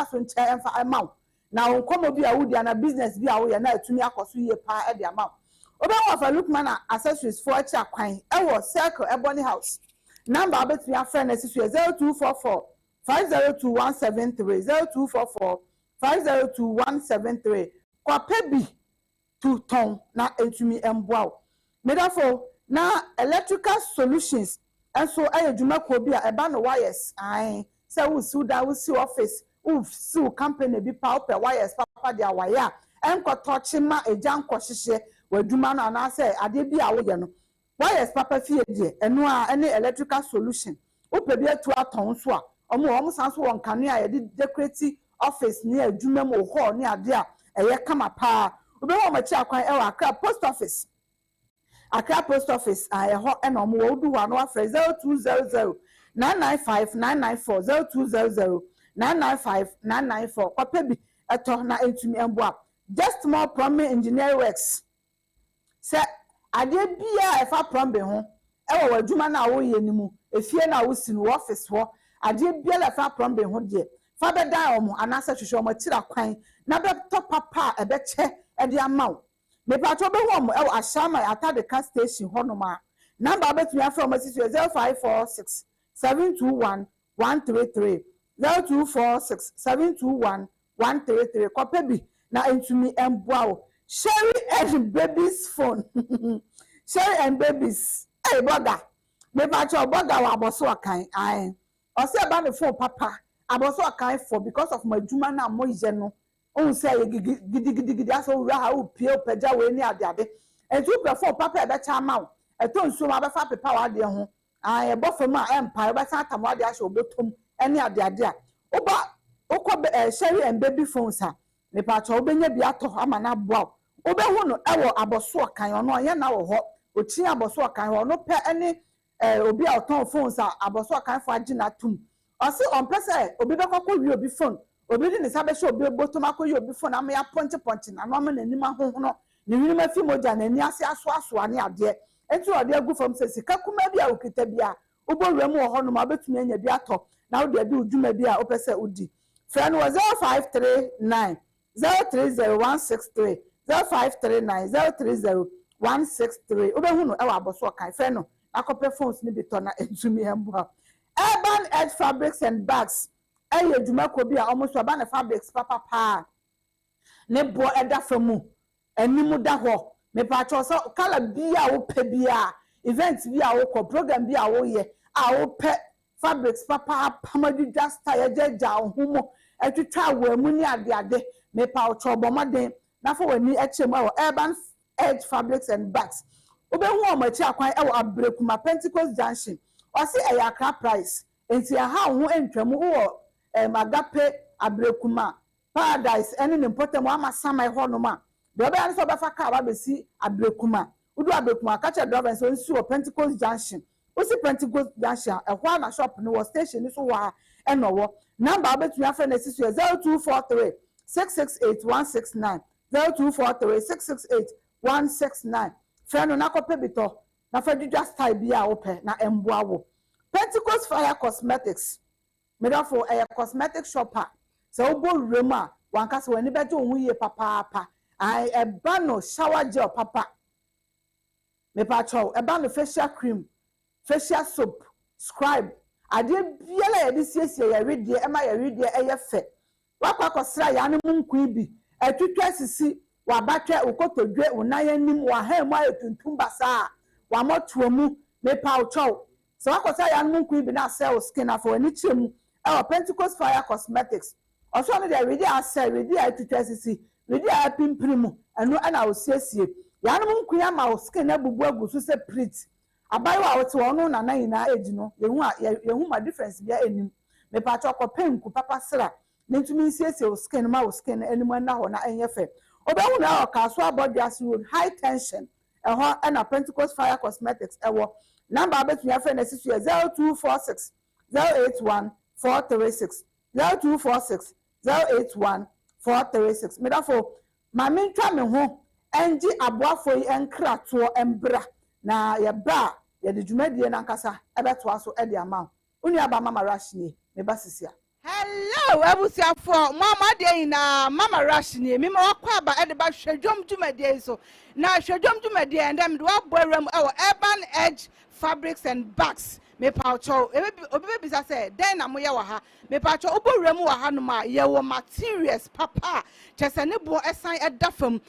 so nche emfa amount na onkomo bi a wudi na business bi a wo ye na atumi akoso ye pa e de amount obe wo fa Lookman accessories for cha kwan e wo Circle Ebony House number obetumi afre na sisu 0244 502173 0244 502173 kwa pebi to ton na etumi emboa medafo na electrical solutions enso ayedwuma ko bi a eba no wires ai se wo su da wo si office wo su company bi pa op wires papa dia wire enkoto chima eja nkohihye wadwuma no na se ade bi a wo ye no wires papa fie die eno a ene electrical solution wo pe bi atu aton so a omo san so won kanu a ye decorate office ni adwuma mo hall ni ade a eye kama pa obe wo machi akwan e wa Accra post office Accra post office ho ena omo wo du wa no afre 0200 995 994 0200 995 994 kwape bi eto na etumi emboa just more plumbing engineering works se ade bia e fa plumbing ho e wo adwuma na wo ye nimu efie na wo si no office ho ade bia le fa plumbing ho de fa be dan omo anasa hwehwe omo tira kwan na be to papa e be che e de amaw me patro be ho omo e ashama atade car station ho no ma number betumi afro omo 0546 721 133 0246 721 133 kwape bi na entumi emboa Sherry and baby's phone Sherry and babies hey boga me patro boga wa aboso akan ai o se ba the phone papa aboso akan for because of my juma na mo je no on say gidi aso wura ha o pie peja we ni ade entu pe phone papa e be cha ma e to nso ma be fa pepa wa de ho ai e bo fam a empire be sa tam wa de asho obotom eni ade a oba okọ Sherry and baby phones ha me patro obenya bi ato ama na boa obe hu no ewo aboso akan ono ye na wo ho ochi aboso akan ho no pe eni obi a ton phones a aboso akan fo agina tum o se on pese obi be kokọ wi obi phone obi di ne sabe she obi botom akoyi obi phone am ya ponche na no ma nanim ahoho no ne wini ma fi moja na ni ase aso ane ade enti ode agu fam se sika kuma bi a okita bi a obowura mu ho no ma betumi anya bi ato na wo de ade udwuma bi a opese udi friend was 0539 030163 0539 030163 obehu no e wa aboso kan friend no akope phones ni bito na entumi embo Urban Edge Fabrics and Bags eye dwuma ko bi a almost Urban Fabrics papa pa ne bo eda famu animu da ho me pa cho so kala bi a wo pe bi a event bi a wo ko program bi a wo ye a wo pe fabrics papa pamadu just tie jeja ohumo etwitwa wo mu ni ade me pa cho bomaden na fo wani echem a Urban Edge Fabrics and Bags obehu omachi akwan e wo Abrekuma Pentecost Junction o se e Accra price enti ha ho entwamu wo Agape Abrekuma Paradise ene ne important ama samai ho no ma de obe an so be fa ka ba be si Abrekuma udu Abrekuma ka che driver so nsi wo Pentecost Junction o si Pentecost Junction e ho na shop no station ni so wa e no wo number betumi afa na sisu 0243 668 169 0243 668 169 friend na kope bito na fa dudwa style bia ope na emboa wo Pentecost Fire Cosmetics medafo cosmetic shopper so obo rema wankasa wani beje ohun ye papa ai eba no shower gel papa me pa chow eba no facial cream facial soap scribe ade biela ye disiesie ye redie ema ye redie eye fe wakwa kosra ya ne munku ibi atwitwa sisi wabatwa ukotodwe unaye nim wa ha mu ayetuntum basa wa motuomu me pa chow so wakosra ya ne munku ibi na sell skin afọ ani chemu Pentecost Fire Cosmetics also no dey ready asel ready atutwasisi ready apimprimu eno ana osiesie ya no nkuya ma skin na bubu agusu se prit abayo a wote wono na nan na age no yehu ma difference bia enim me pa cho ko penku papa sra ntumi siesie skin ma skin enimu na ho na enye fe obehu na o kaso abodi asu high tension ho na Pentecost Fire Cosmetics ewo number betun ya fe na sisu 0246 081 436 0246 081 436 medafo mami ntwa me ho enji aboafo yi enkrato embra na ye ba ye de dwumadie na nkasa ebeto aso e de ama unu aba mama rashni me basisia Hello, Abusia for Mama Day na Mama Rush ni me ma kwa ba e de ba hwedwom dwumadie so na hwedwom dwumadie and dem do aboram our urban edge fabrics and bags me paucho obi bisa say den na moye wa ha me paucho oboram wa ha no ma ye wo materials papa chese ne bo esan edafam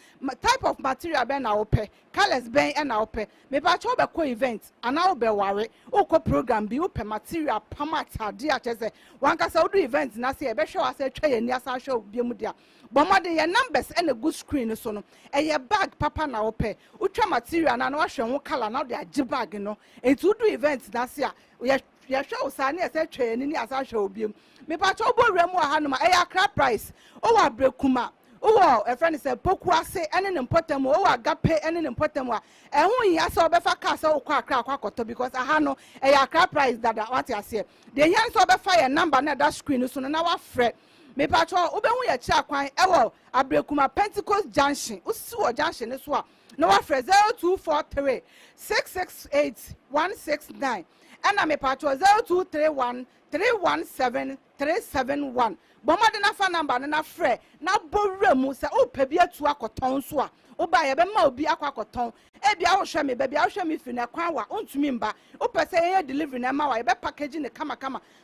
type of material ben na ope colors ben e na ope me paucho be ko event ana obe ware ukọ program bi ope material pamata dia chese wanka say odu event na say e be hwe wa say twa ye ni asa hwe bi mu dia bomade ye numbers and a good screen so no e bag papa na ope utwa material na na wa hwe ho color na de agi bag no enti odu event na say ya hwe usane e say twa ye ni asa hwe obi mu me pa cho boram wa ha no ma e ya cra price o wa brekuma o a friend say poku ase ene ne mpotam o wa agape ene ne mpotam a ehun ya say obefa ka say o kwa akra akoto because aha no e ya cra price dada what ya say the yan say obefa your number na that screen so na wa frɛ me pa cho obehu ya chi akwan e wo abrekuma Pentecost junction usi wo junction ne so a na wa frɛ 0243 668 169 and me pa cho 0231 317 371 bomade na fa number na frɛ na boremu se o pa bi atu akoton so a o ba ye be ma obi akwakoton e bia wo hwɛ me ba bia wo hwɛ me fi na kwan wa ontumi mba o pɛ sɛ ye delivery na ma wa ye be package ne kama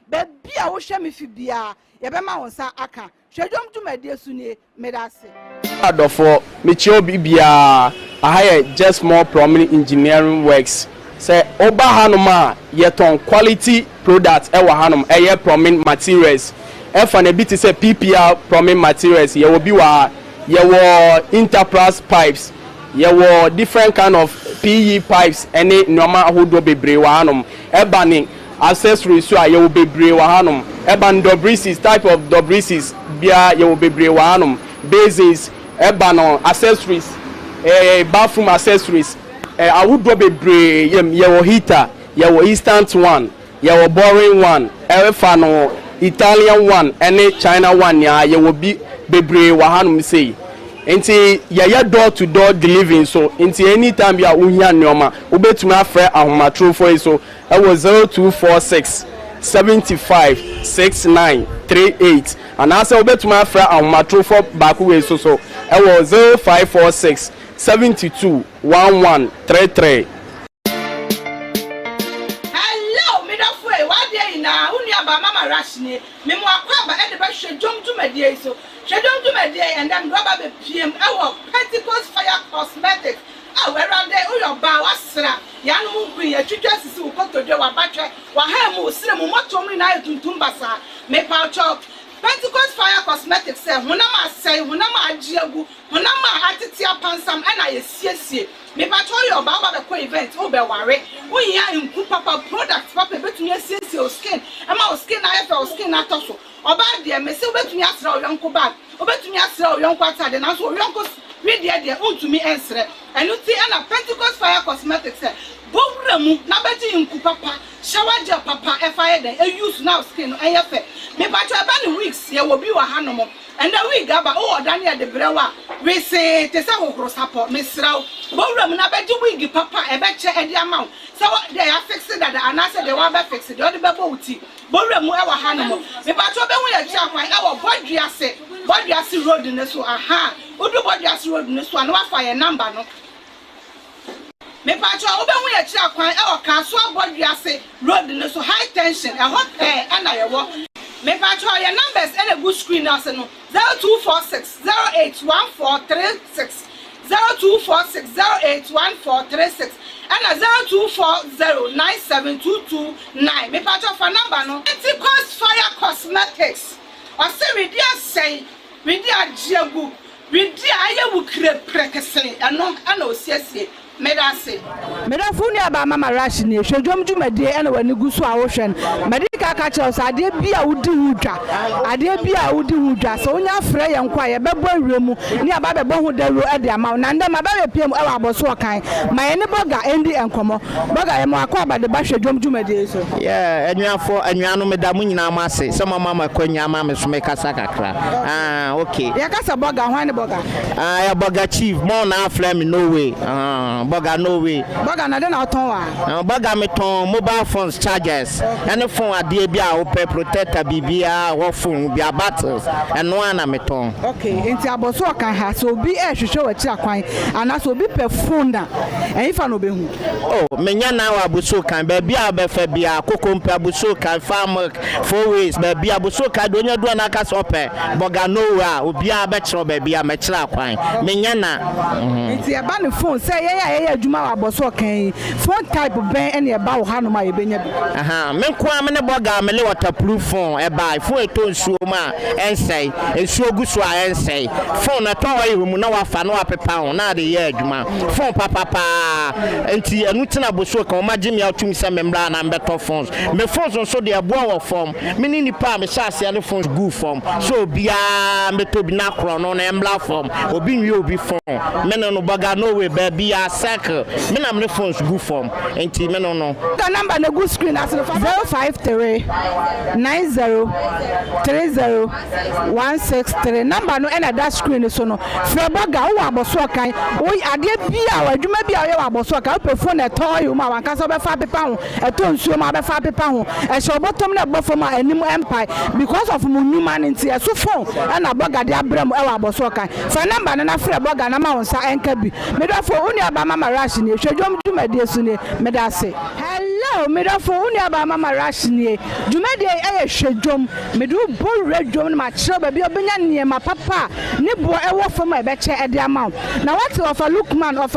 ba bia wo hwɛ me fi bia ye be ma won sa aka hwedwom dwumadie su nie medase adofo me chi obi bia aha just more prominent engineering works say oba hanom a yeton quality products e wa hanom e prominent materials e fa na bi ti say PPR prominent materials ye will be wa ye wo enterprise pipes ye wo different kind of PE pipes any normal ahodo bebre wa hanom e ba ni accessories so ye wo bebre wa hanom e ba dobrices type of dobrices bia ye wo bebre wa hanom bases e ba no accessories bathroom accessories awudo bebre ye wo heater ye wo instant one ye wo boring one fa no Italian one any China one ya ye wo bi bebre wa hanum sei enti ye door to door delivery so enti anytime ya uhia neoma obetumi afre ahomatro for so e wo 0246 75 69 38 and asa obetumi afre ahomatro for back we so e wo 0546 72 11 33. Hello, me da fue wa dey na unu aba mama rush ni me mo akwa ba e de ba hwedwom dwumadie so hwedwom dwumadie and then go ba be pm e wo Pentecost Fire Cosmetics awerande uyo ba wasra ya no mu kun ya twitwa sisi wo kotodwe wa batwe wa ha mu sire mu motom ni na tuntum basa me pa chok Pentecost Fire Cosmetics say honam asai honam agiagu honam atete apansam ana yesiesie me pa cho yo ba be ko event o be ware wo ya nku papa product papa betumi asiesie o skin e ma o skin na efe o skin na toso oba de me se betumi asra o yonko bag obetumi asra o yonko atade na so o yonko we de untumi ensre enu ti ana Pentecost Fire Cosmetics say bowramu na beji nku papa shower gel papa e fire den e use now skin no eyefe me ba cho ba ni weeks ye wo bi wa hanom and the week aba o odane de brewa we say te sa ho support me sraw bowramu na beji wig papa e be che e de amount so they are fixing that and I said they want to fix it the other be uti bowramu e wa hanom me ba cho be hu ya chia kwan e wo bodua road ne so aha odu bodua road ne so na wa fa ye number no me pa cho obehu ya kira kwan e o kaso abodwiase road ne so high tension e hot air na ye wo me pa cho your numbers and a good screen ase no 0246 081436 0246 081436 and 0240972229 me pa cho for number no Pentecost Fire Cosmetics o se we dia say we dia jiagu we dia ayewu kre prekese ano ana osiesie medase medafuni aba mama rush ni hwedwom dwumadie ene wani gusu a wo hwen medical catchers ade bia wudi hudwa so onya frɛ ye nkwa ye bɛbɔ awremu ni aba bɛbɔ hu daru ade ama na ndam aba bɛ piem ɛwɔ aboso kan ma ye ne boga endi enkomo boga ye mo akwa aba de ba hwedwom dwumadie so anuano medamu nyina ma ase so mama kwanya ma me so me kasa kakra okay ya kasa boga hwan ne boga ya boga chief mo na afra me no way boga no way boga na de na ton wa boga me ton mobile phones chargers and phone ade adie bi a ope protector bibia wo phone bi battles eno ana meton okay enti aboso kan ha so obi hwehwe wachi akwan ana so obi pe phone na enfa no behu oh menya na wa aboso kan ba bi a be fa bi a kokompe aboso kan farm 4 ways ba bi aboso kan do nya do na ka so ope boga no wa obi a be kire ba bi a me kire akwan menya na enti e ba ne phone say ye adwuma wa aboso kan phone type ben ene e ba wo ha no ma ye benya bi aha me ko am ne boga me le waterproof phone e ba phone to nsuo ma ensei nsuo gu so a ensei phone na to wa yimu na wa fa na wa pepa ho na de ye adwuma phone papa enti enu tina boso kan o ma gimi atum se memra na mbeto phones me phones so de abo wo form me ni nipa me sha ase ne phones gu form so bia meto bi na kro no na embla form obi nwi obi phone me no boga no we ba bia circle me na me phones gu form enti me no the number na good screen as 053 90 30 163 number no and that screen so no freboga wo aboso kan wo ade bia wadwuma bia wo aboso kan pe phone e toy wo ma wanka be fa pepa ho e to nsuo ma be fa pepa ho e so bottom na bofo ma anim empire because of munuma nti e so phone and aboga de abrem e wo aboso kan fa number na freboga na ma wonsa enka bi me do fo uni aba mama rush ni hwedwom dwumade su ni me da se hello me do fo uni aba mama rush ni dwumade e hwedwom me do bo redwom ma kire ba bia obenya niema papa ne bo e wo fo ma e be che e de ama na what of a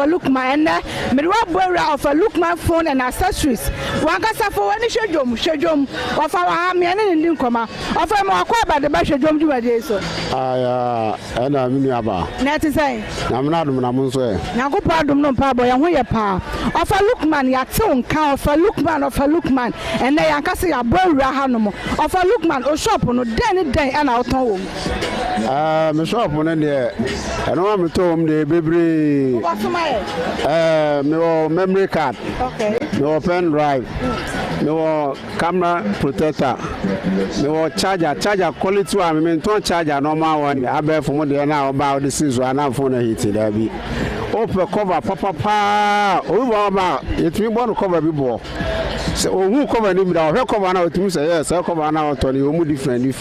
lookman ene me do bo of a lookman phone and accessories wankasa fo wani hwedwom ofa wa ha me ne ndi nkoma ofa ma akwa ba de ba hwedwom dwumade so aya ana mini aba na ti say na mna dum na mun so e na go pa dum no pa bo ya ho ye pa ofa lookman ya te nka ofa lookman ene ya nkasa ya bo wura ha no mo ofa lookman o shop no den ana oton wo me shop no de eno ma me to de bebre me o memory card okay me o pen drive me o camera protector me o charger quality wa me to charger normal one abe fo mo de na o ba o de sinzo ana phone na hit da bi open cover papa o wo ba yetimi bo no cover bi bo se o hu cover ni mi da o hwe cover na o timi say yes o cover na o to ni o mu different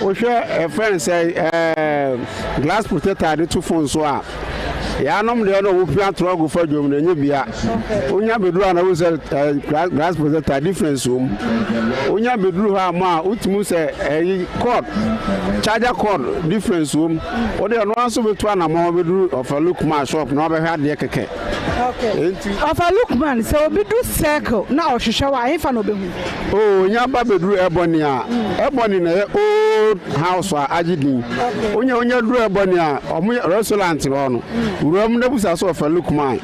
o hwe a friend say glass protector de two phones so a ya nom de no wo pia trogo for dwom na nyebia onya beduru na wo say glass protector difference onya beduru ha ma utimu say cord charger cord difference o de no anso betu na ma beduru of a look man shop na be ha de keke okay of a look man so obi do circle na o hwehwe wa afa no behu onya ba beduru ebony na old house a agidin onya duru ebony a omo restaurant no uram na busa so fa lookman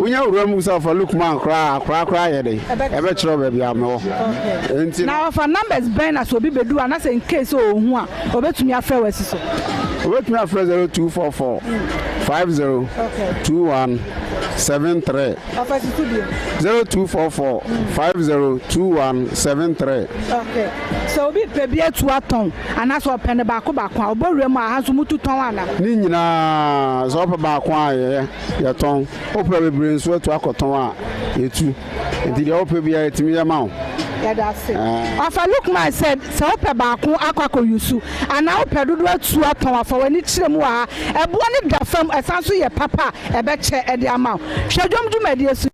onya uram busa fa lookman kra yede ebe kiro ba bia me wo enti na for numbers ben as obi bedu ana say in case o hu a obetumi afre wasi so obetumi afre 0244 50 21 73 afasi studio 0244 50 21 73 okay so obi pe bia tu aton ana so pen ba ko obowrem a ha so mutu ton ana ni nyina so pa ba ko aye ya ton opra bebre nso atu akoton a etu enti de opra bia etimi ya ma o yeah that's it afa lookman said so opra ba ko akwa yusu ana opra dodo atu aton afa wani kire mu a ebo ne da fam esanso ye papa ebe che e de ama hwedwom dwumade asu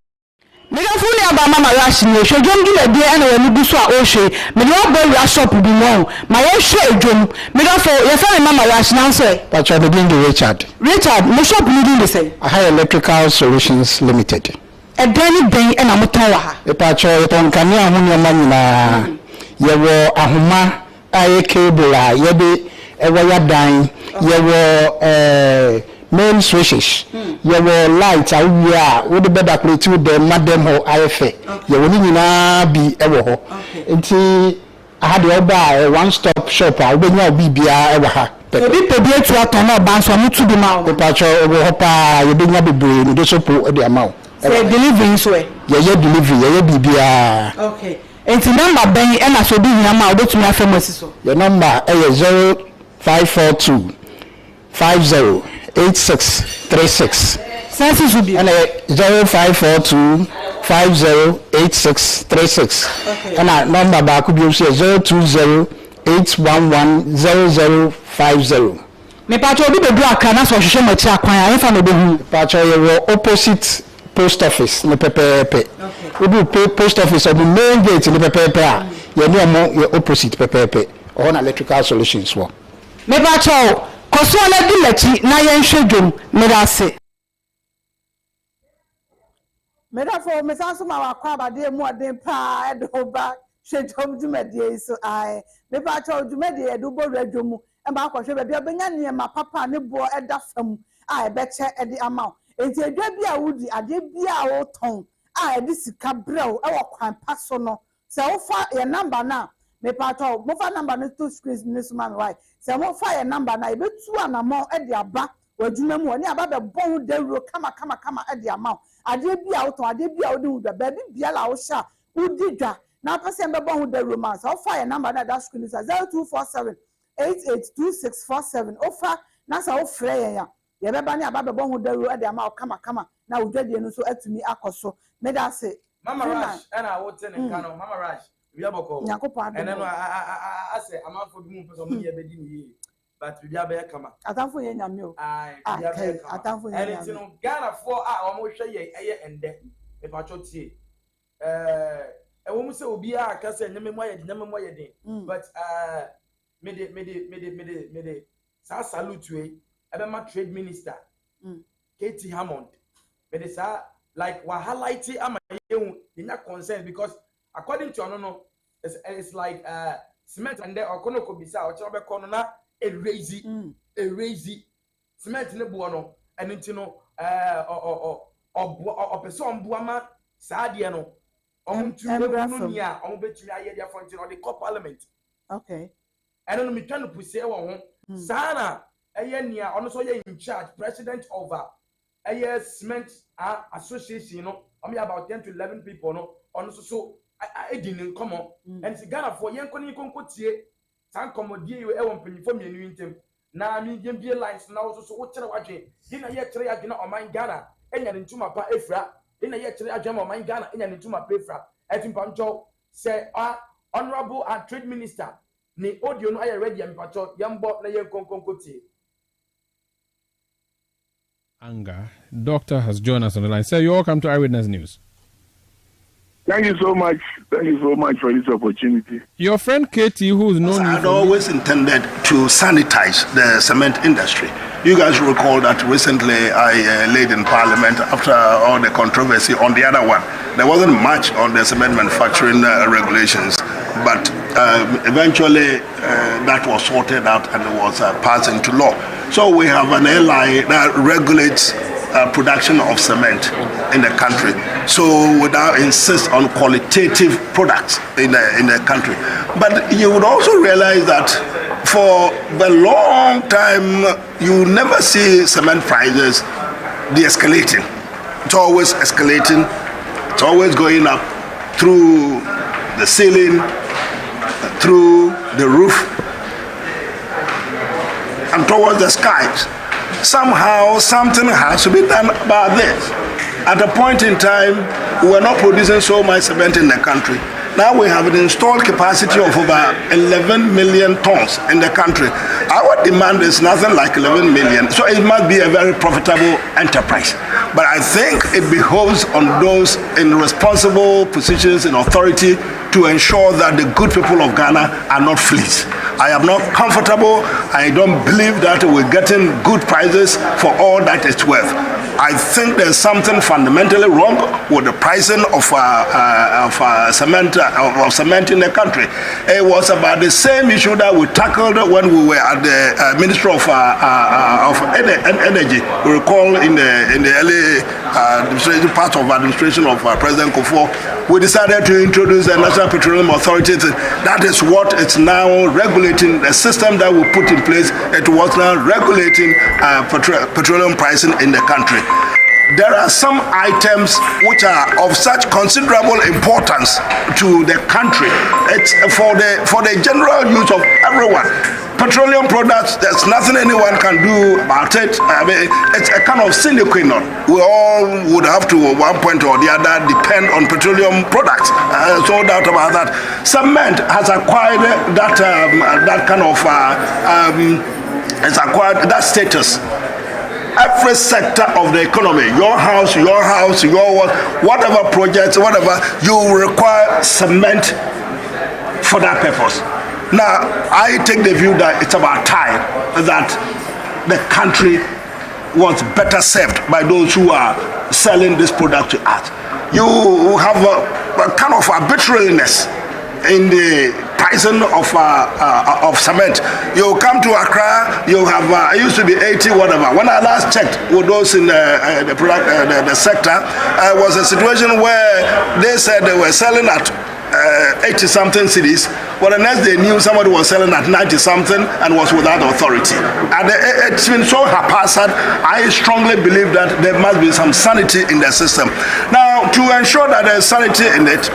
mega fully aba mama rush ni hwedwom dwumade ana wani gu so a o hwe me no bo rush shop bi mo ma ye hwe edwom mega for ye fa mama rush na so but you are doing the Richard mo shop ni din de say I have Electrical Solutions Limited edani ben na moton wa ha e pa cho ye ton kan ya hunyo ma nyina ye wo ahoma aye cable a ye be e wo ya dan ye wo main switches ye wo light a wi a wo de beda create de madam ho ayefe ye wo ni nyina bi e wo ho enti I had the oba one stop shop a wo nya obi bia e wo ha ebi pe bi etu aton na ba so mutu bi ma e pa cho wo ho pa ye be nya bebre ni do so po e de ama say delivery so e ye delivery ye bibia okay enti number ben e na so bi nyama obetumi afemasi so your number is 0542 508636 sense should be and 0542 020-508636. And our number back could be 020-811-0050. Me pacho obi bedu aka na so hwehwe machi akwan a fa no behu. Pacho ye opposite post office no pepepe. Obi post office of the main gate no pepepe a ye no mo ye opposite pepepe. On electrical solutions wo. Me pacho koso na di lachi na ye nhwe dwom me da se. Me da fo me sanso ma wakwa abade mu oden pa edo ba hwedwom dwumade so ai. Me pacho dwumade edo bo radwom e ba kwahwe be bia benya ne ma papa ne bo eda fam a ebeche ede ama enti edwa bia wudi ade bia wo ton a ede sika brew e wo kwan paso no se wo fa ye number na me pato mo fa number no to screen ni so man why se mo fa ye number na ebetu anamo ede aba wadwuma mu oni aba be bon dawro kama ede ama ade bia wo ton ade bia wo de wuda ba bia la wo sha wudi dwa na pese be bon dawro ma se wo fa ye number na that screen is 0247 882647 ofa na sa wo frɛ yɛn ya ye beba ne aba bɛbɔ ho daru ade ama kama na wodwadie no so atumi akɔso me da se Mama Rush na wo te ne ka no Mama Rush bia bɔkɔ Yakopɔ ene no ase amanfo bi mu pɛsɛ mo ye bedi ni ye but bia bɛ kama atamfo yɛ nyame o ai bia bɛ kama atamfo yɛ nyame ene no Ghana fo a wo mo hwɛ ye ɛyɛ ende e pa cho tie wo mu se obi a ka se nyame mo yɛ din but me de sa salute we ebema trade minister Katie Hammond me de sa like wa highlight am you concern because according to no it's like cement and there okono ko bisa o chebe kono na erase cement ne bo no enti no person boama sa de no omtu no nia betumi aye dia fonti no the cop parliament okay I don't know me trying to push it on Sana nia ono so ye in charge president of a cement association you know only about 10 to 11 people no ono so I didn't come on and Ghana for yen koni konko tie san komodie you e won panifo mienu ntem na mi dem be lines na so wo kire wadwe dina ye kire ya gina oman Ghana enya ntuma pa efra dina ye kire adwa ma oman Ghana enya ntuma pa efra etimpa ncho say honorable and trade minister ni audio no aye ready am pacho yambo na yen konkonko tie. Anga, doctor has joined us on the line. Sir, you're welcome to Eyewitness News. Thank you so much. Thank you so much for this opportunity. Your friend Katie, who's known... I had always intended to sanitize the cement industry. You guys recall that recently I laid in Parliament after all the controversy on the other one. There wasn't much on the cement manufacturing regulations, but eventually that was sorted out and it was passed into law. So we have an LI that regulates production of cement in the country. So we now insist on qualitative products in the country. But you would also realize that for the long time, you never see cement prices de-escalating. It's always escalating. It's always going up through the ceiling, through the roof, and towards the skies. Somehow, something has to be done about this. At a point in time, we were not producing so much cement in the country. Now we have an installed capacity of over 11 million tons in the country. Our demand is nothing like 11 million, so it must be a very profitable enterprise. But I think it behoves on those in responsible positions in authority to ensure that the good people of Ghana are not fleas. I am not comfortable. I don't believe that we're getting good prices for all that it's worth. I think there's something fundamentally wrong with the pricing of cement in the country. It was about the same issue that we tackled when we were at the Ministry of Energy. We recall in the early administration part of administration of President Kufuor, we decided to introduce the National Petroleum Authority. That is what it's now regulating. The system that we put in place, it was now regulating petroleum pricing in the country. There are some items which are of such considerable importance to the country. It's for the general use of everyone. petroleum products, there's nothing anyone can do about it. I mean, it's a kind of sine qua non. We all would have to, at one point or the other, depend on petroleum products. No doubt about that. Cement has acquired that kind of, has acquired that status. Every sector of the economy, your house, your whatever projects, whatever, you require cement for that purpose. Now, I take the view that it's about time that the country was better served by those who are selling this product to us. You have a kind of arbitrariness in the pricing of cement. You come to Accra, you have it used to be 80 whatever. When I last checked with those in the sector, was a situation where they said they were selling at 80 something cities. Well, the next they knew somebody was selling at 90 something and was without authority. And it's been so haphazard. I strongly believe that there must be some sanity in the system. Now, to ensure that there's sanity in it,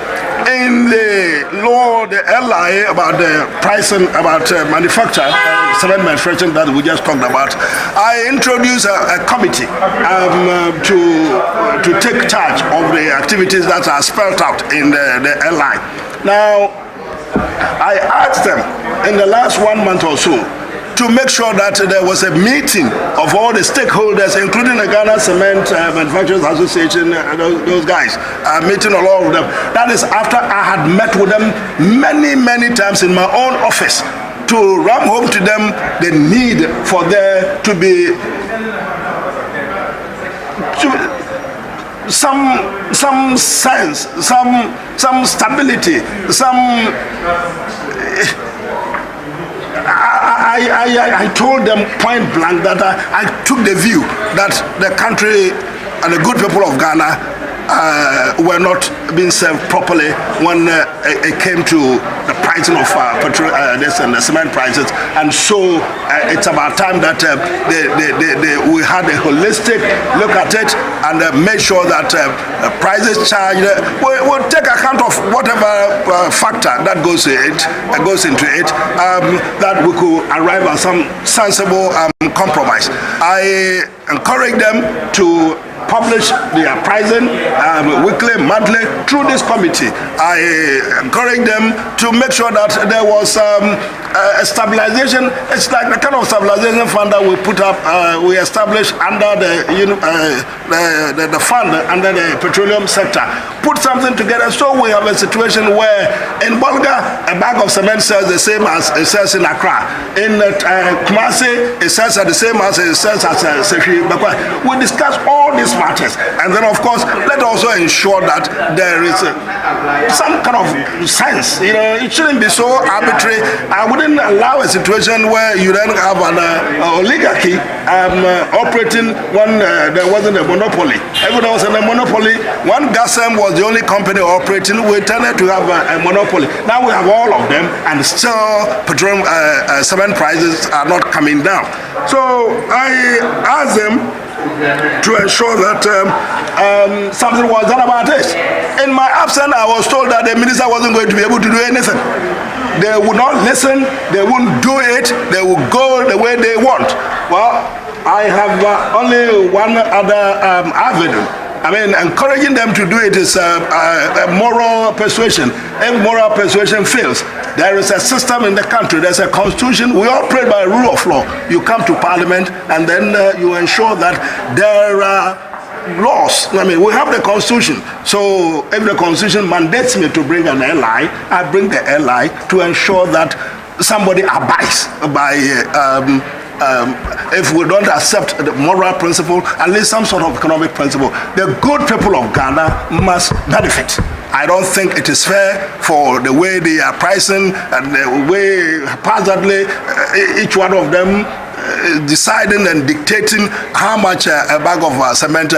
in the law, the LI about the pricing, about manufacture, cement manufacturing that we just talked about, I introduced a committee to take charge of the activities that are spelled out in the LI. Now, I asked them in the last 1 month or so to make sure that there was a meeting of all the stakeholders, including the Ghana Cement Manufacturers Association, those guys, meeting all of them. That is after I had met with them many times in my own office to ram home to them the need for there to be some sense, some stability, some. I told them point blank that I took the view that the country and the good people of Ghana were not being served properly when it came to the pricing of petrol, this and the cement prices, and so it's about time that we had a holistic look at it and make sure that prices charged will take account of whatever factor that goes into it, that we could arrive at some sensible compromise. I encourage them to publish their pricing weekly, monthly through this committee. I encourage them to make sure that there was a stabilization. It's like the kind of stabilization fund that we put up, we established under the fund under the petroleum sector. Put something together so we have a situation where in Bolga a bag of cement sells the same as it sells in Accra. In Kumasi it sells the same as it sells at Sefi. We discuss all these matters, and then of course let's also ensure that there is some kind of sense. You know, it shouldn't be so arbitrary. I wouldn't allow a situation where you then have an oligarchy operating when there wasn't a monopoly. Everyone was in a monopoly. When Gasem was the only company operating, we tended to have a monopoly. Now we have all of them, and still petroleum cement prices are not coming down. So I asked them to ensure that something was done about this. In my absence, I was told that the minister wasn't going to be able to do anything. They would not listen, they wouldn't do it, they would go the way they want. Well, I have only one other avenue. I mean, encouraging them to do it is a moral persuasion. If moral persuasion fails, there is a system in the country, there's a constitution, we operate by rule of law. You come to parliament and then you ensure that there are laws. I mean, we have the constitution. So if the constitution mandates me to bring an ally, I bring the ally to ensure that somebody abides by if we don't accept the moral principle, at least some sort of economic principle, the good people of Ghana must benefit. I don't think it is fair for the way they are pricing and the way haphazardly each one of them deciding and dictating how much a bag of cement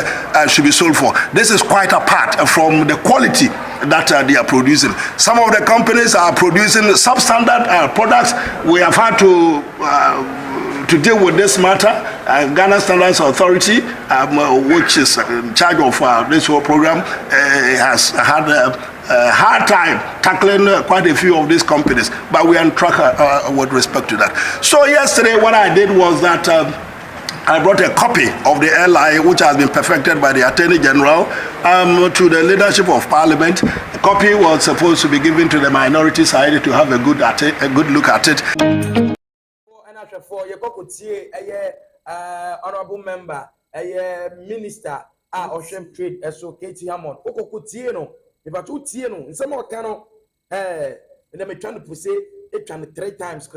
should be sold for. This is quite apart from the quality that they are producing. Some of the companies are producing substandard products. We have had to deal with this matter. Ghana Standards Authority, which is in charge of this whole program, has had hard time tackling quite a few of these companies, but we are on track with respect to that. So yesterday what I did was that I brought a copy of the LI, which has been perfected by the Attorney General, to the leadership of Parliament. A copy was supposed to be given to the minority side to have a good look at it. For your honorable member, minister, Ocean Trade, so Katie Hammond, Okotieno, if I told Tieno, in some more cano, and I'm trying to push it 3 times.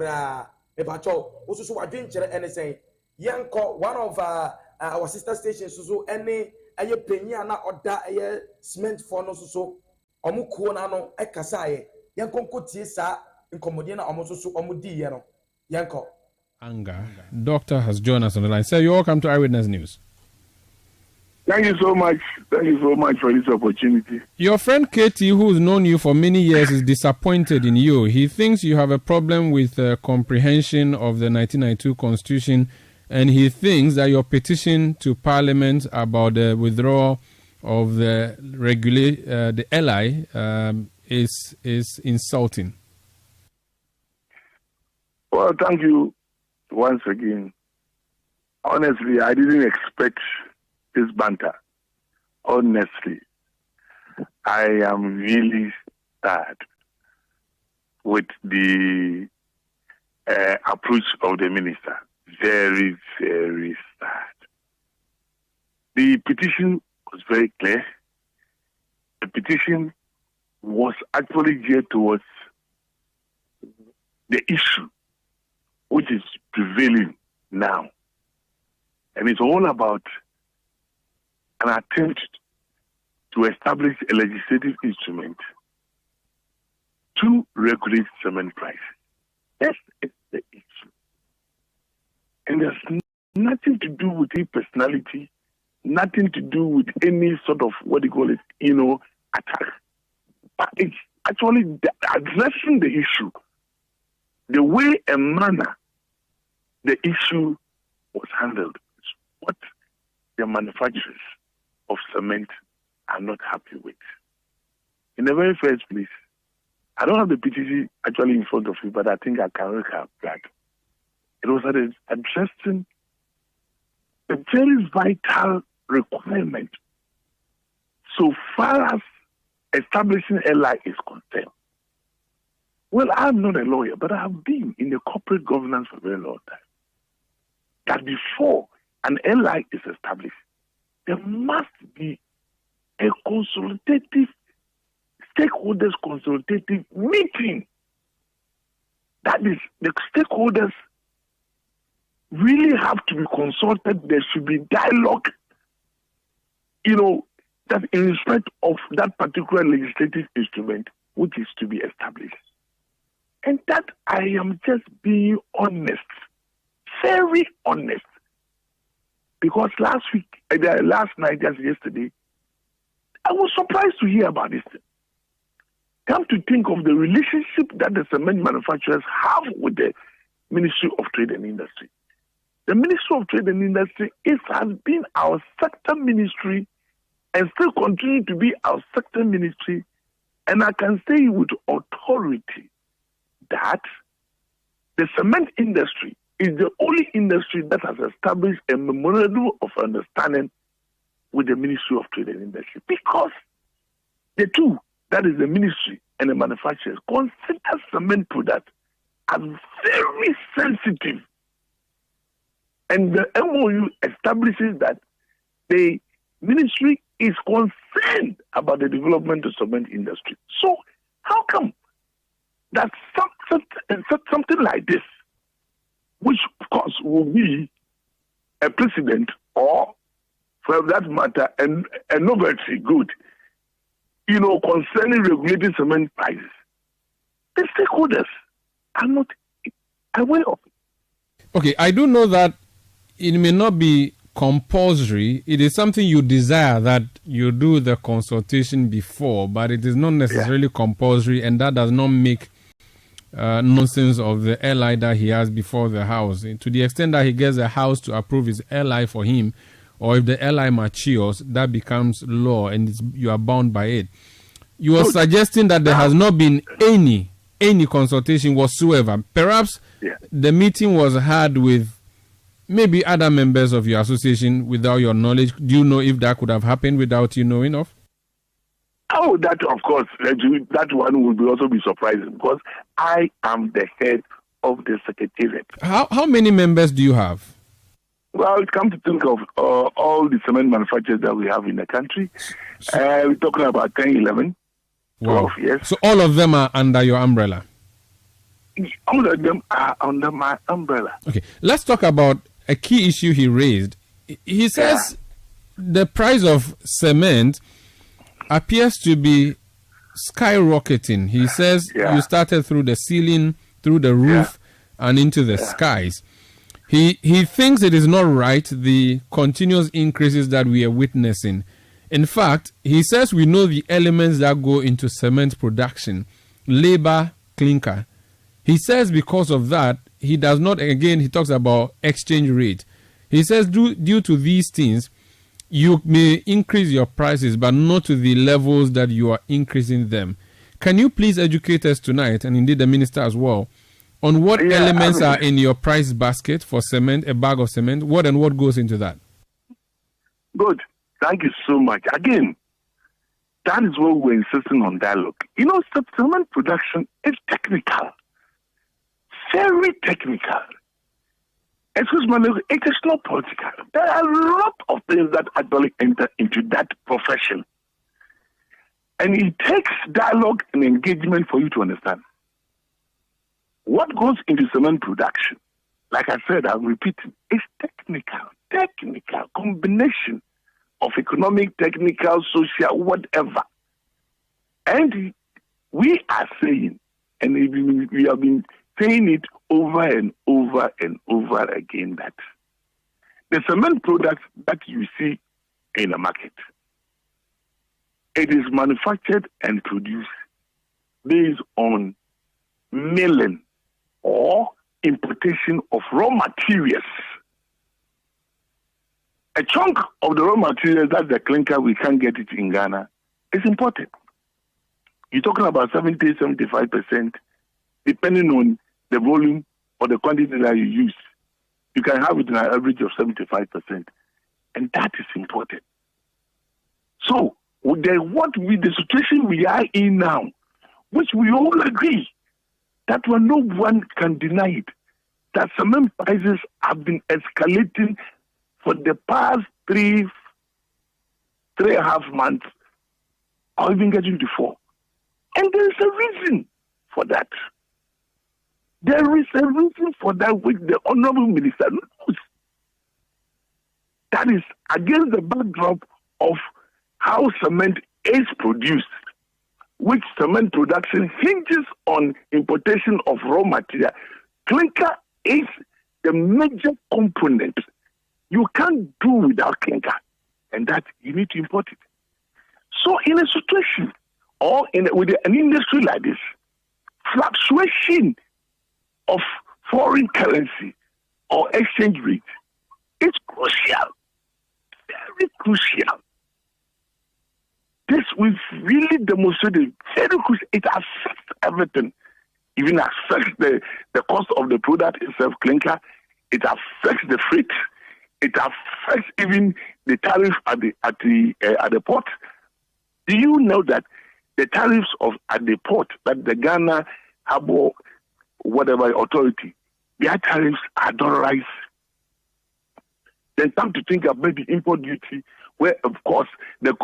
If I told also I didn't anything. Yanko, one of our sister stations, so any a penny and order a cement for no so omukuona no ekasaye yanko kotiesa incomodina almost so omudi yano yanko Anga. Doctor has joined us on the line. Sir, you're welcome to Eyewitness News. Thank you so much. Thank you so much for this opportunity. Your friend Katie, who's known you for many years, is disappointed in you. He thinks you have a problem with comprehension of the 1992 Constitution, and he thinks that your petition to Parliament about the withdrawal of the the LI is insulting. Well, thank you once again. Honestly, I didn't expect this banter. Honestly, I am really sad with the approach of the minister. Very, very sad. The petition was very clear. The petition was actually geared towards the issue which is prevailing now. And it's all about an attempt to establish a legislative instrument to regulate cement prices. That's the issue. And there's nothing to do with a personality, nothing to do with any sort of, attack. But it's actually addressing the issue, the way and manner the issue was handled, what the manufacturers of cement are not happy with. In the very first place, I don't have the PTC actually in front of me, but I think I can recap that. It was addressing a very vital requirement so far as establishing LI is concerned. Well, I'm not a lawyer, but I have been in the corporate governance for a very long time. That before an LI is established, there must be a stakeholders consultative meeting. That is, the stakeholders really have to be consulted. There should be dialogue, that in respect of that particular legislative instrument which is to be established. And that I am just being honest, very honest. Because last night, just yesterday, I was surprised to hear about this. Come to think of the relationship that the cement manufacturers have with the Ministry of Trade and Industry. The Ministry of Trade and Industry has been our sector ministry and still continue to be our sector ministry. And I can say with authority that the cement industry is the only industry that has established a memorandum of understanding with the Ministry of Trade and Industry, because the two, that is the ministry and the manufacturers, consider cement products as very sensitive. And the MOU establishes that the ministry is concerned about the development of the cement industry. So how come that something like this, which of course will be a precedent or, for that matter, a novelty good, concerning regulating cement prices, the stakeholders are not aware of it. Okay, I do know that it may not be compulsory. It is something you desire that you do the consultation before, but it is not necessarily compulsory, and that does not make nonsense of the LI that he has before the House. To the extent that he gets the House to approve his LI for him, or if the LI matures, that becomes law and you are bound by it. You are suggesting that there has not been any consultation whatsoever. Perhaps the meeting was had with maybe other members of your association without your knowledge. Do you know if that could have happened without you knowing of? Oh, that of course, that one would also be surprising because I am the head of the secretariat. How many members do you have? Well, it comes to think of all the cement manufacturers that we have in the country. We're talking about 10, 11, 12, yes. So all of them are under your umbrella? All of them are under my umbrella. Okay, let's talk about a key issue he raised. He says the price of cement appears to be skyrocketing. He says you started through the ceiling, through the roof, and into the skies. He thinks it is not right, the continuous increases that we are witnessing. In fact, he says we know the elements that go into cement production, labor, clinker. He says because of that, he does not, again, he talks about exchange rate. He says due to these things, you may increase your prices, but not to the levels that you are increasing them. Can you please educate us tonight, and indeed the minister as well, on what elements are in your price basket for cement, a bag of cement? What and what goes into that? Good. Thank you so much. Again, that is what we're insisting on dialogue. You know, cement production is technical. Very technical. Excuse me, it is not political. There are a lot of things that actually enter into that profession. And it takes dialogue and engagement for you to understand. What goes into cement production, like I said, I'm repeating, is technical combination of economic, technical, social, whatever. And we are saying, and we have been saying it over and over and over again, that the cement products that you see in the market, it is manufactured and produced based on milling or importation of raw materials. A chunk of the raw materials, that's the clinker, we can't get it in Ghana, is imported. You're talking about 70, 75%, depending on the volume or the quantity that you use. You can have it in an average of 75%, and that is imported. So, the situation we are in now, which we all agree, that one, no one can deny it, that cement prices have been escalating for the past 3.5 months, or even getting to 4. And there is a reason for that. There is a reason for that which the Honorable Minister knows. That is against the backdrop of how cement is produced, which cement production hinges on importation of raw material. Clinker is the major component. You can't do without clinker, and that you need to import it. So in a situation, or with an industry like this, fluctuation of foreign currency or exchange rate is crucial, very crucial. This will really demonstrate very crucial. It affects everything. Even affects the cost of the product itself, clinker. It affects the freight. It affects even the tariff at the port. Do you know that the tariffs at the port, that the Ghana Harbour whatever authority, their tariffs are dollarized? Then come to think of maybe import duty, where of course the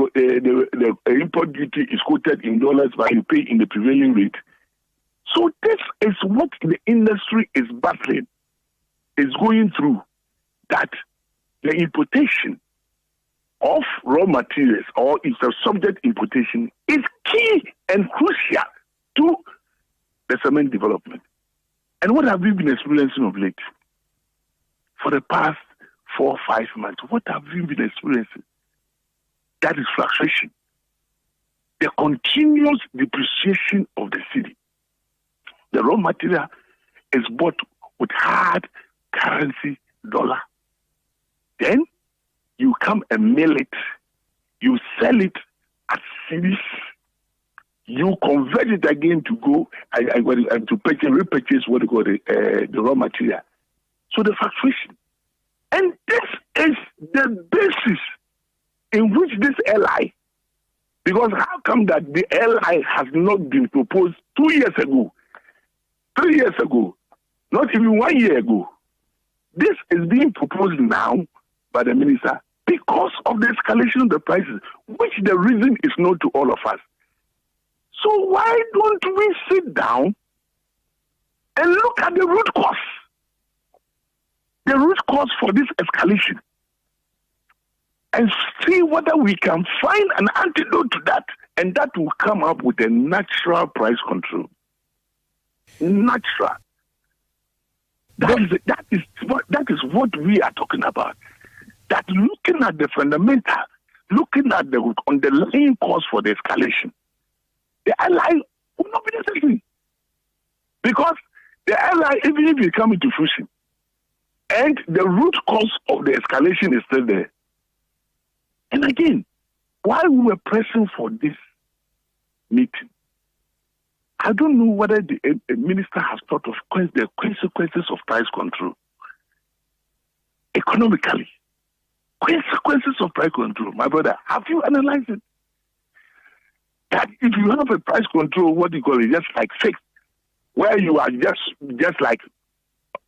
import duty is quoted in dollars, but you pay in the prevailing rate. So this is what the industry is battling, is going through, that the importation of raw materials or its subject importation is key and crucial to the cement development. And what have we been experiencing of late? For the past 4 or 5 months, what have we been experiencing? That is fluctuation. The continuous depreciation of the city. The raw material is bought with hard currency dollar. Then you come and mill it, you sell it at cities, you convert it again to go to repurchase what you call the raw material. So the fluctuation. And this is the basis in which this LI, because how come that the LI has not been proposed 2 years ago, 3 years ago, not even 1 year ago? This is being proposed now by the minister because of the escalation of the prices, which the reason is known to all of us. So why don't we sit down and look at the root cause? The root cause for this escalation, and see whether we can find an antidote to that, and that will come up with a natural price control. Natural. That is what we are talking about. That looking at the fundamental, looking at the underlying cause for the escalation, the ally will not be necessary. Because the ally, even if it comes into fruition, and the root cause of the escalation is still there. And again, while we were pressing for this meeting, I don't know whether the minister has thought of the consequences of price control. Economically, consequences of price control. My brother, have you analyzed it? That if you have a price control, what you call it, just like fixed, where you are just like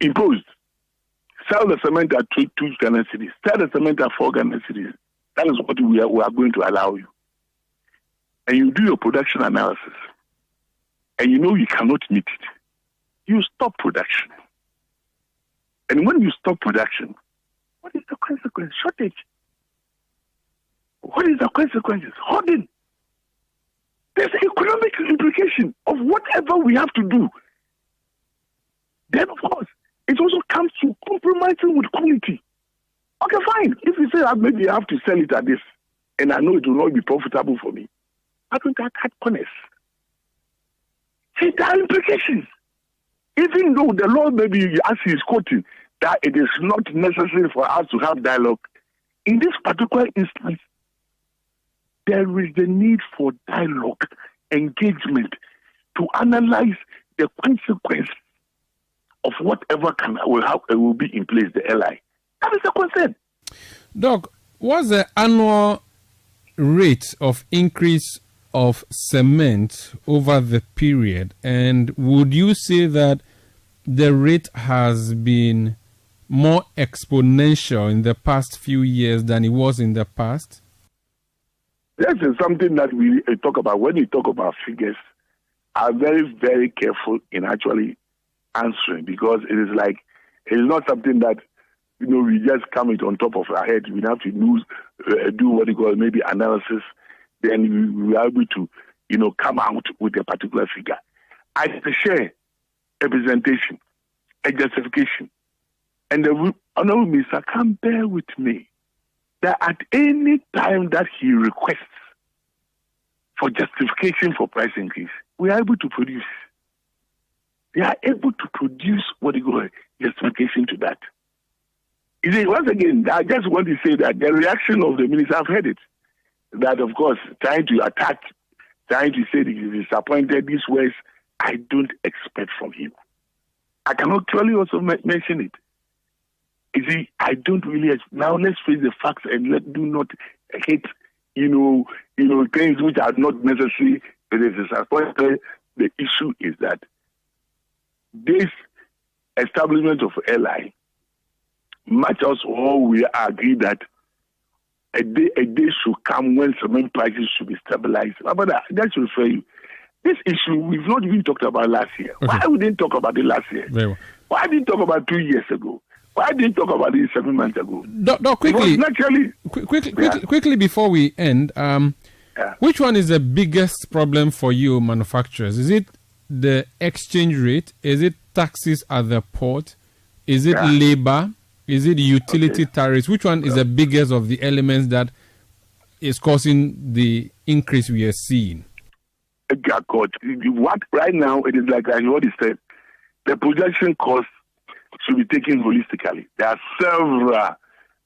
imposed. Sell the cement at 2 Ghana cedis. Sell the cement at 4 Ghana cedis. That is what we are going to allow you. And you do your production analysis. And you know you cannot meet it. You stop production. And when you stop production, what is the consequence? Shortage. What is the consequences? Hoarding. There's an economic implication of whatever we have to do. Then, of course, it also comes to compromising with quality. Okay, fine. If you say that maybe I have to sell it at this, and I know it will not be profitable for me, I think I cut corners. See, there are implications. Even though the law maybe, as he is quoting, that it is not necessary for us to have dialogue, in this particular instance, there is the need for dialogue, engagement, to analyze the consequences of whatever will be in place, the LI. That is the concern. Doc, what's the annual rate of increase of cement over the period? And would you say that the rate has been more exponential in the past few years than it was in the past? This is something that we talk about. When we talk about figures, are very, very careful in actually answering, because it is not something that, we just come it on top of our head. We have to do what you call maybe analysis. Then we are able to, come out with a particular figure. I share a presentation, a justification, and the honorable minister can bear with me that at any time that he requests for justification for price increase, we are able to produce. They are able to produce what you call justification to that. You see, once again, I just want to say that the reaction of the minister, I've heard it, that of course, trying to attack, trying to say that he's disappointed, these words, I don't expect from him. I can actually also mention it. You see, I don't really, now let's face the facts and do not hate, things which are not necessary. It is disappointed. The issue is that this establishment of LI, much as all we agree that a day should come when cement prices should be stabilized. But that should refer you. This issue we've not even talked about last year. Okay. Why we didn't talk about it last year? Very well. Why didn't talk about 2 years ago? Why didn't talk about it 7 months ago? Quickly before we end, which one is the biggest problem for you manufacturers? Is it the exchange rate? Is it taxes at the port? Is it labor? Is it utility tariffs? Which one is the biggest of the elements that is causing the increase we are seeing? God, what right now it is like what he said. The production cost should be taken holistically. There are several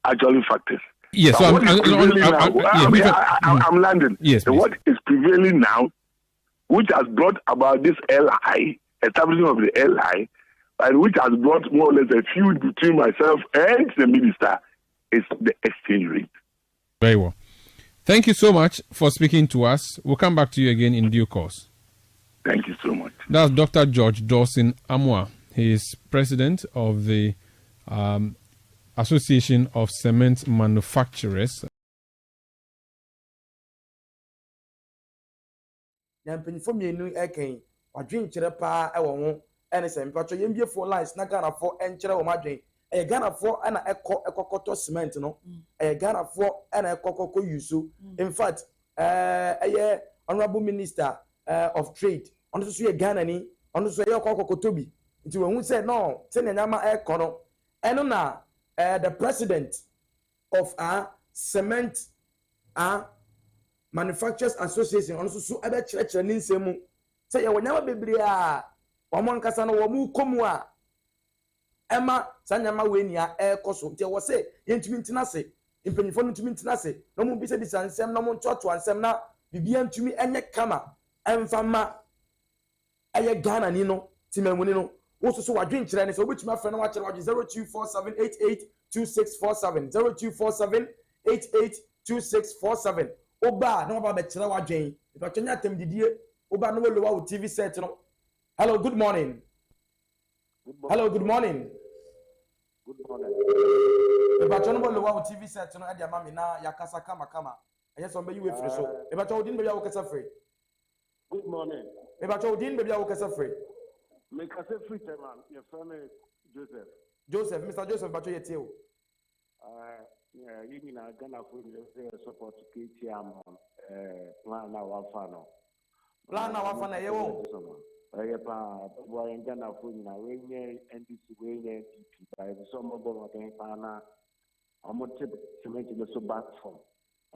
actual factors. Yes, so I'm landing. Yes, so what is prevailing now which has brought about this LI, establishment of the LI, and which has brought more or less a feud between myself and the minister, is the exchange rate. Very well. Thank you so much for speaking to us. We'll come back to you again in due course. Thank you so much. That's Dr. George Dawson Amwa. He is president of the Association of Cement Manufacturers. Yampanyifo mienu eken wadwen kyerɛ paa ɛwɔ ho ɛne sɛ mpatwɔ yɛmbie fo lines na Ghanafoɔ ɛnkyerɛ wɔ madwen ɛyɛ Ghanafoɔ ɛna ɛkɔkɔtɔ cement no ɛyɛ Ghanafoɔ ɛna ɛkɔkɔkɔ yusu in fact ɛyɛ honorable minister of trade ɔno nso yɛ Ghana ni ɔno nso yɛ kɔkɔkɔtɔ bi nti wɔn ho sɛ no sɛ nyama ɛkɔ no ɛno na the president of cement Manufacturers Association on so ebe kyerɛkyerɛ ne nsɛm mu sɛ yɛwɔ nyama bebree a wɔn ankasa no wɔn kɔm a ɛma saa nyama wei nia ɛkɔ so nti ɛwɔ sɛ yɛntumi ntena ase mpanyinfoɔ no ntumi ntena ase na wɔn bi sɛ de saa nsɛm na wɔn ntoatoa nsɛm na biribiara ntumi ɛnyɛ kama ɛmfa ma ɛyɛ Ghana ni no timamuni no wɔn so wadwen kyerɛ ne sɛ wɔbɛtumi afɛ na wakyerɛ wadwe 0247882647 0247882647 Oba no ba bekyerɛ wadwen if atwenya atem didie oba no lowa wo TV set no. Hello, good morning. Hello, good morning. Good morning. If atwenya no lowa wo TV set no e dia mami na yakasa kama ɛyɛ sɛ ɔmbɛyi we free so if atwenya odin bebia wo kasa free. Good morning. If atwenya odin bebia wo kasa free. Me kasa free man, your friend Joseph. Joseph, Mr. Joseph batwo yete o. You know, Ghana for support KTM plan na wafano. Plan na wafano yewo. Pa boy Ghana for na we nye NDC we nye NDP by some mobile thing na amote cement no so back from.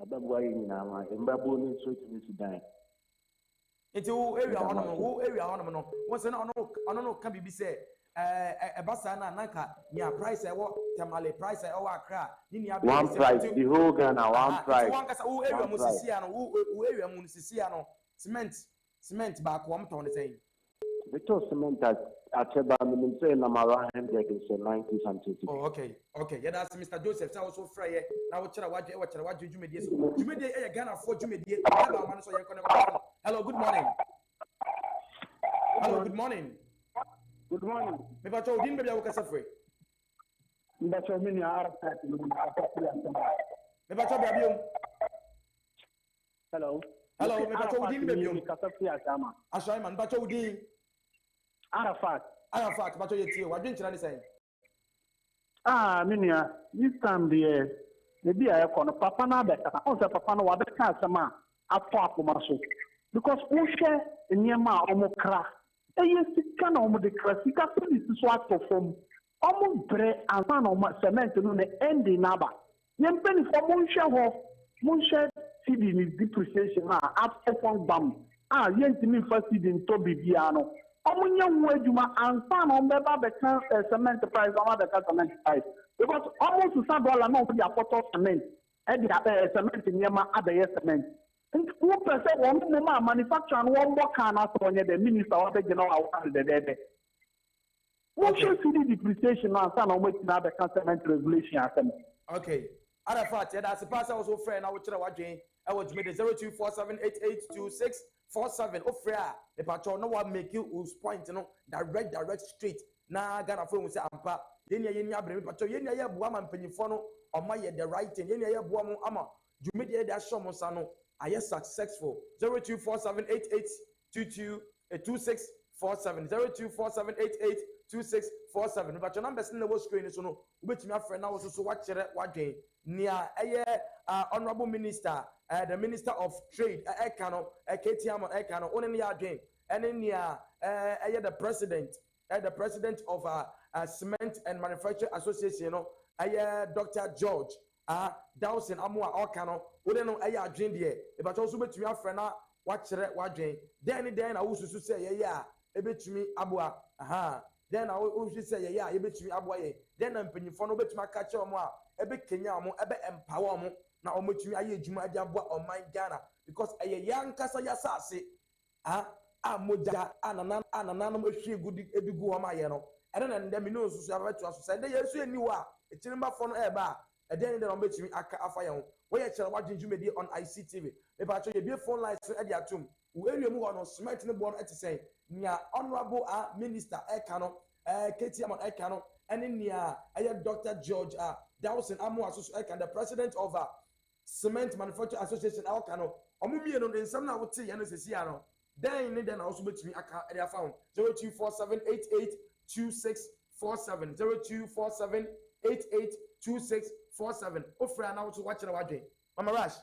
Ababwa yi na ma mbabo ni so timi Sudan. Enti wo area hono no. Won se na ono no ka bibi se ebasa na nanka nia price ewo tamale price ewo akra ni nia one price the whole Ghana one price one kasa wo area mu sisia no wo area mu sisia no cement ba ko am ton say the cement at Cheba minimum say na mara 100 is 90 something. Oh okay yeah, that's Mr. Joseph say also frey na wo kira wadwe dwumedie so dwumedie e Ghana for dwumedie aba man so yenko. Hello, good morning. Hello, good morning. Good morning. Me ba cho din bebia wo kasa free. Me ba cho mini arafat me ba cho bia biom. Hello. Me ba cho din bebia biom. Kasa free asama. Ashai man ba cho din. Arafat ba cho yetie wa dwen kira ni say. Mini this time the bia e kono papa na beta. On say papa no wa beta asama afọ akoma so. Because wo hwe nyema omokra sika na omo de klasika service so atofom omo bre ansa na omo cement no na endi naba yempeni fo mo nhwe ho mo nhwe cd ni depreciation na afọ bam yentimi fa cd nto bibia no omo nya ho adwuma ansa na omo ba beka cement price omo beka cement price because almost $1 na omo de apoto cement cement nyema abaye cement. Who percent one more manufacturer and one more can ask on the minister of the general the dead. What should see the depreciation and some of which now the cement regulation? Okay. Other fact, that's a pass also friend. I would tell what Jane. I would make the 0247882647. Oh, fair. The patrol no one make you who's point, direct straight. Now, Ghana phone will say, Ampa. Then you bring patrol. You know, Buam and Penifono or my the right thing. You know, Buam Ama. You made that show Mosano. I am successful. 0247882647 0247882647. But your number is in the screen. So no, which my friend now also watch it. Watching near honorable minister, the minister of trade, Ekano, KTM, Ekano, only again, and then near the president of Cement and Manufacturing Association, Dr. George. Dawson Amwa Okano, we no aya adwen de e ba cho so betumi afre na wa kire wa adwen den na wo susu say ye ya e betumi aboa den na wo susu say ye ya e betumi aboa ye den na mpanyifo no betumi aka kire omo a e be kenya omo e be empower omo na omo tumi aye adwuma ade aboa oman Ghana because eye ya nkasa ya sase moja anananum ehwie gudi ebigu ho ma ye no ene na ndem no susu abetu aso say de yesu eni wa echirimba fo no eba eden de no betimi aka afa ye ho we ye chere wadwendwumedi on ICTV me ba cho ye bie phone lines e de atum wo area mu ho no smart ne bo no etisen nia honorable minister eka no KTM eka no ene nia Dr. George Dawson Amu aso eka the president of Cement Manufacturing Association eka no omumie no nsam na wote ye no sesi ya no then need then also between aka area found 0247882647 0247882647 ofra na wo watch na wadwen mama rush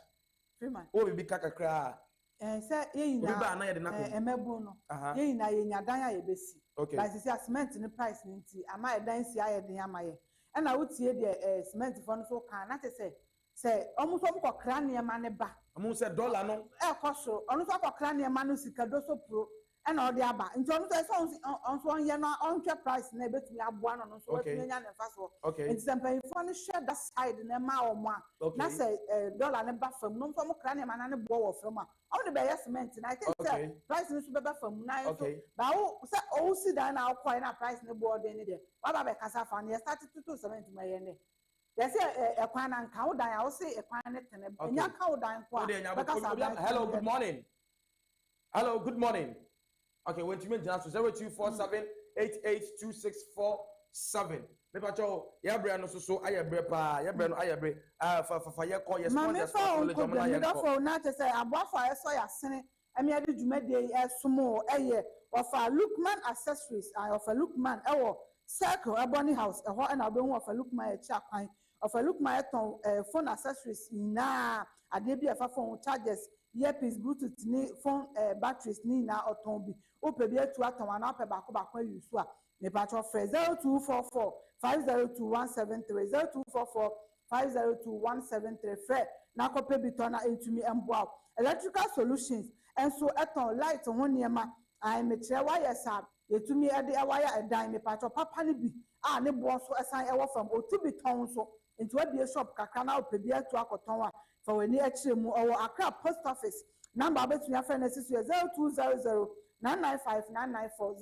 Freeman o bi kakakra say yina emebu no yina yenya dan ya yebesi like say cement ni price ni nti ama dan si ayeden amaye e na wotie de cement fo no so kan na say almost kokra ne ma ne ba amu say dollar no koso onu so kokra ne ma no sika do so pro e na odi aba nti onu so on ye no on twa price na betumi aboa no so wetumi nya ne fa so nti sempa fo no share that side na ma o mo na say dollar ne ba fam no so mo kra ne ma na ne bo wo fam a o de be cement na I think say price no so be ba fam na so ba o say o si dan na akwa na price ne bo de ne de wa ba be kasa fa ne start to cement ma ye ne yes, a quan and cow die. I'll say a quan and a cow dying. Hello, good morning. Hello, good morning. Okay, when you mention 0247882647. Mepacho, ya brand so I brepa, ya brand I bre for your call your sponsors for not to say about fire so ya sene. I mean, I did you make the small a year of a Lookman accessories. I offer Lookman, circle a bonny house, a hot and I don't offer Lookman a chap. Of a look my phone accessories na adebi afa phone chargers earpiece bluetooth ni phone batteries ni na otombi opebi etu aton na ope bako use a me patro free 0244 502173 0244 502173 free na kope bitona entumi emboa electrical solutions enso eton light ho niema ai me kire wires a etumi ede wire edan me patro papa ni bi ne bo so esan ewo fam otubi ton so into a beer shop kakana opebia to akoton a for when near chim or Accra post office number between your friends is 0200 995 994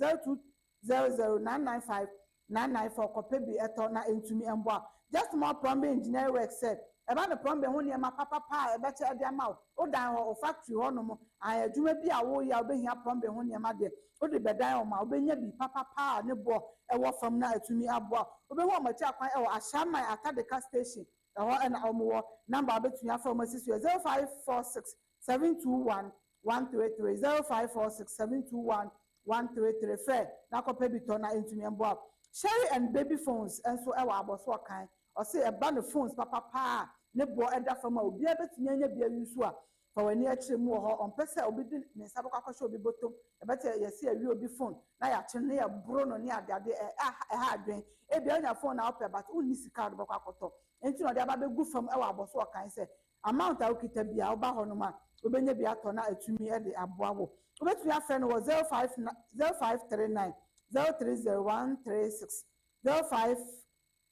0200 995 994 kopebi etona into me and just more plumbing engineering work said about the plumbing when near my papa e better at their mouth or down or factory or no I do maybe a wo ya be here plumbing when near my dear or the bed down my be papa ne bo e wo from now to me abo obe wo ma cha kwan e wo ashama atadeka station e ho na omo number between your pharmacy 0546 721 133 0546 721 133 fair na ko pe bitona into me abo Sherry and baby phones and so e wo aboso kan or say a band of phones papa ne bo eda from obi abetumi anya bia yusu a for when near chim wo ho on pese obi di ne sabo kwakosho obi botom e bete yesi awi obi phone na ya kye ne ya bro no ne adade ha adwen e bia nya phone na opɛ but unni sika do kwakoto enti no de aba begu fam e wa aboso kan say amount a okita bia oba ho no ma obenya bia to na atumi e de aboa wo obetumi afɛ no 0539 030136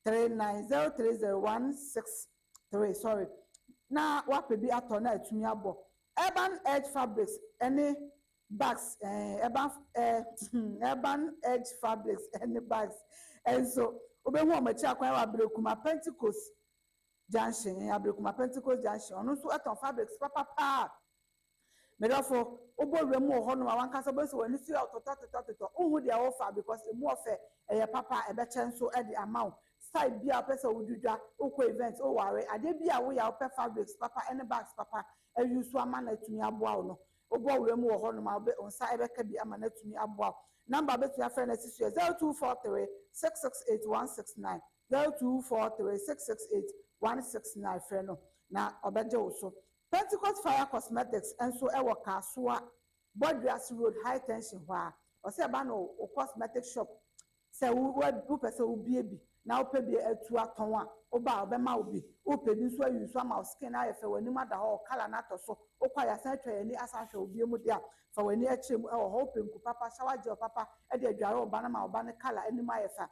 0539030163 sorry na wapebi ato na atumi abo urban edge fabrics any bags urban edge fabrics any bags and so obehu omachi akwan wa Abrekuma Pentecost junction onu so aton fabrics papa medofo oborwemu ho no wankasa bo se wani si otototototo uhu dia offer because emu offer papa ebechen so e the amount side bia pesa wududwa okọ event o ware ade bia wo ya opɛ fabrics papa any bags papa e use ama na tumi aboa no oborwemu ho no ma be onsa ebeka bi ama na tumi aboa number betu afɛ na sisu 0243 668169 0243 668169 frɛ no na obeje wo so Pentecost Fire Cosmetics and so ewa Kasua Bodrias Road High Tension wa o se ba no o cosmetic shop se wo pese wo biebi na o pe bi atu aton a o ba o be ma obi o pe bi so ayu so ama skin na yefe wani ma da ho kala na to so o kwa ya san twa ni asa hwe obi mu dia fa wani achem e ho pe nku papa shower gel papa e de adware o ba na ma o ba ne kala ani ma yefa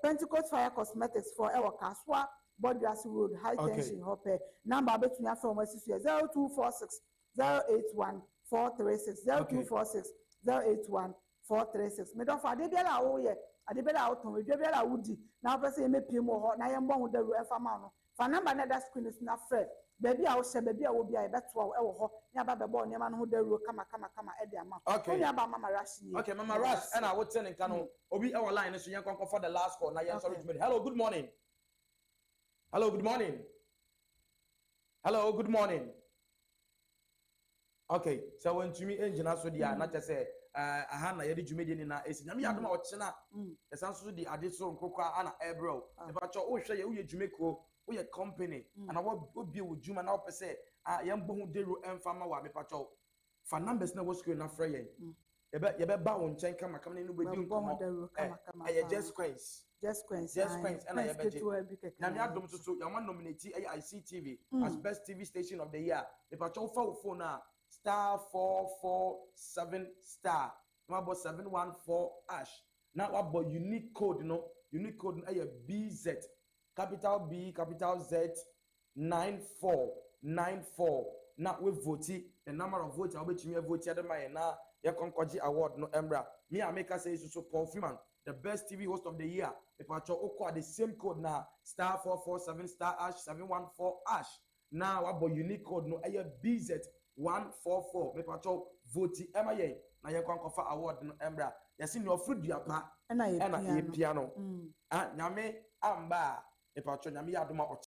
Pentecost Fire Cosmetics for ewa Kasua Bodrias Road High Tension Hope number between your phone 0246 081 436 0246 081 436 me don for ade biara wo ye ade biara wo ton edwa biara wo di na wo pese me pie mo ho na ye mbon wo daru e fa ma no fa number na da screen is na fred baby a wo hye baby a wo bia e beto wo e wo ho nya ba bebo ne ma no ho daru kama e de ama okay nya ba mama rush ni okay mama rush and I would tell nka no obi e wo line so yen kon for the last call na yen sorry to me hello good morning hello good morning hello good morning okay so when to me engine so dia na say aha na yedi dwumedi ni na esi nyame yadoma o chena esan so di ade so nkokwa ana ebro e ba cho o hwe ye wo ye dwumeko wo ye company ana wo obi wo dwuma na wo pese ye mbo hu deru emfama wa me pa cho fa numbers na wo screen na frɛ ye ye be ba wo nchen kama kama ni no be di nkomo ye just queens and I have na me adom so ya wan nominate Isee TV as best TV station of the year me pa cho fa phone na star 447 star number 714 hash now what unique code no BZ capital B capital Z 9494 now we vote the number of votes I bet you vote at my na ya konkoji award no embra me I make say so Paul Freeman the best TV host of the year if I cho oko the same code na star 447 star hash 714 hash now what unique code no BZ 144 me pacho vote emaye na ye kwankofa award no embra yesi no ofrudua pa na ye piano nyame amba me pacho nyame ya adoma